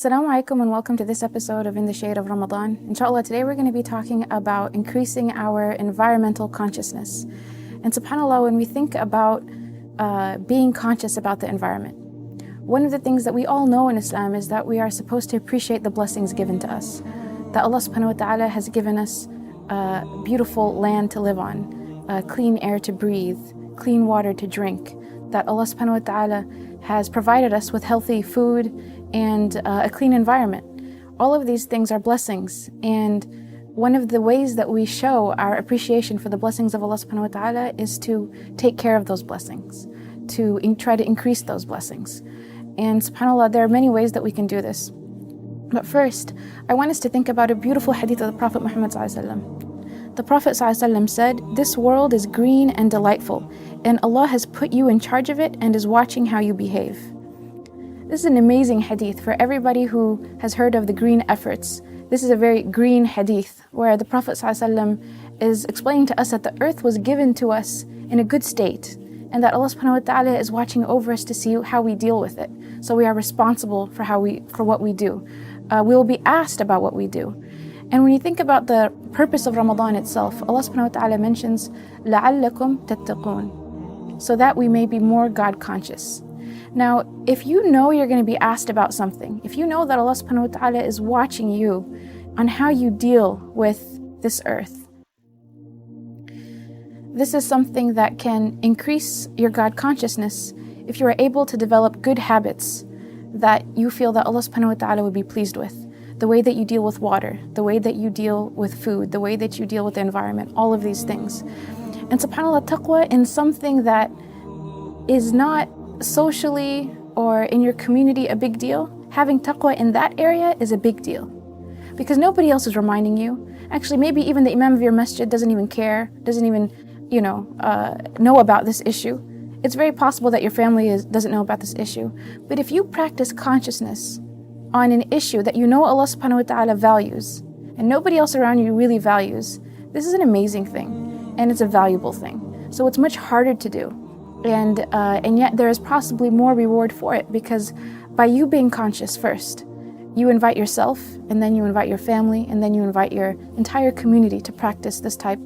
Assalamu alaikum and welcome to this episode of In the Shade of Ramadan. Inshallah, today we're going to be talking about increasing our environmental consciousness. And subhanAllah, when we think about being conscious about the environment, one of the things that we all know in Islam is that we are supposed to appreciate the blessings given to us. That Allah subhanahu wa ta'ala has given us beautiful land to live on, clean air to breathe, clean water to drink. That Allah subhanahu wa ta'ala has provided us with healthy food and a clean environment. All of these things are blessings, and one of the ways that we show our appreciation for the blessings of Allah subhanahu wa ta'ala is to take care of those blessings, to try to increase those blessings. And subhanAllah, there are many ways that we can do this. But first, I want us to think about a beautiful hadith of the Prophet Muhammad ﷺ. The Prophet ﷺ said, "This world is green and delightful, and Allah has put you in charge of it and is watching how you behave." This is an amazing hadith for everybody who has heard of the green efforts. This is a very green hadith where the Prophet ﷺ is explaining to us that the earth was given to us in a good state and that Allah subhanahu wa ta'ala is watching over us to see how we deal with it. So we are responsible for what we do. We will be asked about what we do. And when you think about the purpose of Ramadan itself, Allah subhanahu wa ta'ala mentions لَعَلَّكُمْ تَتَّقُونَ, so that we may be more God conscious. Now, if you know you're going to be asked about something, if you know that Allah subhanahu wa ta'ala is watching you on how you deal with this earth, this is something that can increase your God consciousness if you are able to develop good habits that you feel that Allah subhanahu wa ta'ala would be pleased with. The way that you deal with water, the way that you deal with food, the way that you deal with the environment, all of these things. And subhanAllah, taqwa in something that is not socially or in your community a big deal, having taqwa in that area is a big deal. Because nobody else is reminding you. Actually, maybe even the imam of your masjid doesn't even care, doesn't even, know about this issue. It's very possible that your family doesn't know about this issue. But if you practice consciousness on an issue that you know Allah subhanahu wa ta'ala values, and nobody else around you really values, this is an amazing thing, and it's a valuable thing. So it's much harder to do. And yet there is possibly more reward for it, because by you being conscious first, you invite yourself, and then you invite your family, and then you invite your entire community to practice this type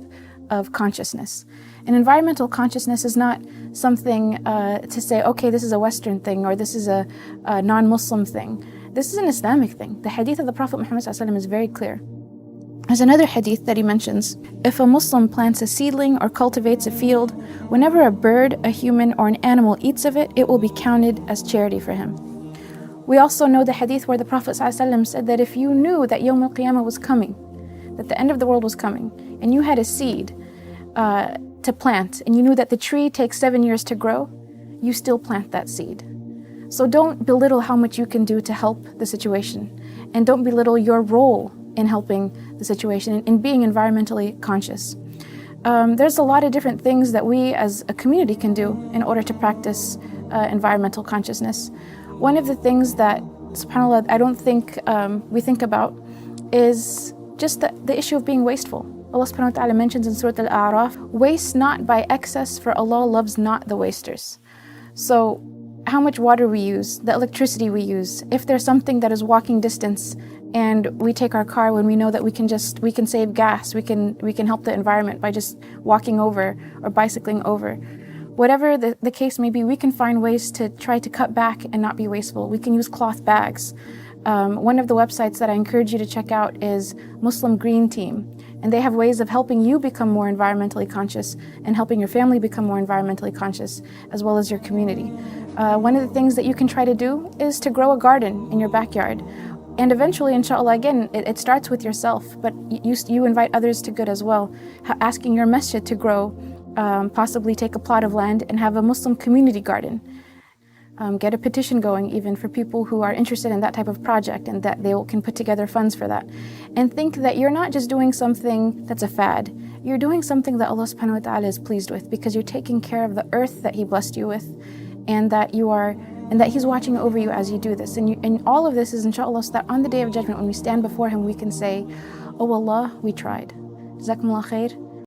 of consciousness. And environmental consciousness is not something to say, okay, this is a Western thing, or this is a non-Muslim thing. This is an Islamic thing. The hadith of the Prophet Muhammad ﷺ is very clear. There's another hadith that he mentions, if a Muslim plants a seedling or cultivates a field, whenever a bird, a human, or an animal eats of it, it will be counted as charity for him. We also know the hadith where the Prophet ﷺ said that if you knew that Yawm al-Qiyamah was coming, that the end of the world was coming, and you had a seed to plant, and you knew that the tree takes 7 years to grow, you still plant that seed. So don't belittle how much you can do to help the situation, and don't belittle your role in helping the situation, in being environmentally conscious. There's a lot of different things that we as a community can do in order to practice environmental consciousness. One of the things that, subhanAllah, I don't think we think about is just the issue of being wasteful. Allah subhanahu wa ta'ala mentions in Surah Al-A'raf, "Waste not by excess, for Allah loves not the wasters." So how much water we use, the electricity we use, if there's something that is walking distance and we take our car when we know that we can save gas, we can help the environment by just walking over or bicycling over. Whatever the case may be, we can find ways to try to cut back and not be wasteful. We can use cloth bags. One of the websites that I encourage you to check out is Muslim Green Team, and they have ways of helping you become more environmentally conscious and helping your family become more environmentally conscious, as well as your community. One of the things that you can try to do is to grow a garden in your backyard. And eventually, inshallah, again, it starts with yourself, but you invite others to good as well. Asking your masjid to grow, possibly take a plot of land and have a Muslim community garden. Get a petition going even for people who are interested in that type of project, and that they can put together funds for that. And think that you're not just doing something that's a fad. You're doing something that Allah subhanahu wa ta'ala is pleased with, because you're taking care of the earth that He blessed you with, and that He's watching over you as you do this. And all of this is inshallah so that on the Day of Judgment, when we stand before Him, we can say, "Oh Allah, we tried. Jazakumullah khair.